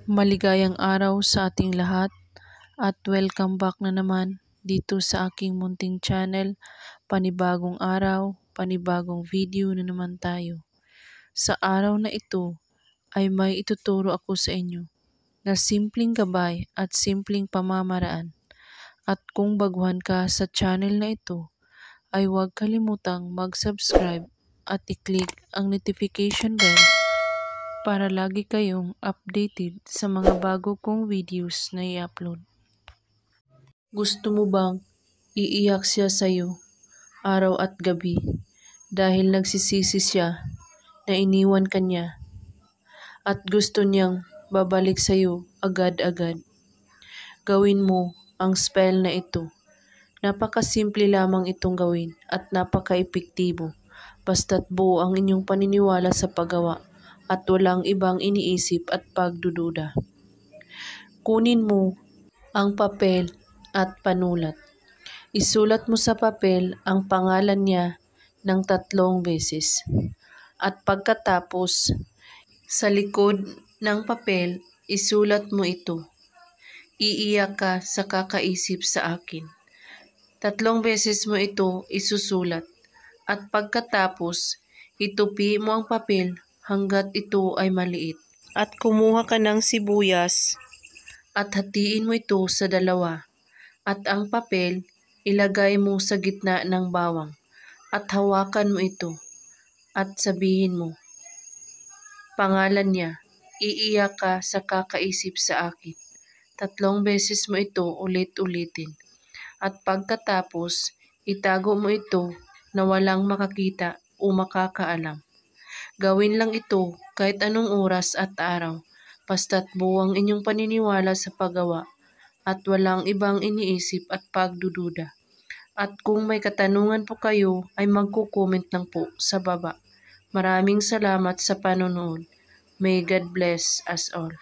Maligayang araw sa ating lahat at welcome back na naman dito sa aking munting channel. Panibagong araw, panibagong video na naman tayo. Sa araw na ito ay may ituturo ako sa inyo na simpleng gabay at simpleng pamamaraan. At kung baguhan ka sa channel na ito, ay huwag kalimutang mag-subscribe at i-click ang notification bell para lagi kayong updated sa mga bago kong videos na i-upload. Gusto mo bang iiyak siya sa'yo araw at gabi dahil nagsisisi siya na iniwan ka niya at gusto niyang babalik sa'yo agad-agad? Gawin mo ang spell na ito. Napakasimple lamang itong gawin at napaka-epektibo basta't buo ang inyong paniniwala sa paggawa at walang ibang iniisip at pagdududa. Kunin mo ang papel at panulat. Isulat mo sa papel ang pangalan niya ng 3 beses. At pagkatapos, sa likod ng papel, isulat mo ito. Iiyak ka sa kakaisip sa akin. 3 beses mo ito isusulat. At pagkatapos, itupi mo ang papel hanggat ito ay maliit. At kumuha ka ng sibuyas at hatiin mo ito sa 2. At ang papel, ilagay mo sa gitna ng bawang. At hawakan mo ito. At sabihin mo, pangalan niya, iiyak ka sa kakaisip sa akin. 3 beses mo ito ulit-ulitin. At pagkatapos, itago mo ito na walang makakita o makakaalam. Gawin lang ito kahit anong oras at araw, basta't buo ang inyong paniniwala sa paggawa at walang ibang iniisip at pagdududa. At kung may katanungan po kayo ay magko-comment lang po sa baba. Maraming salamat sa panonood. May God bless us all.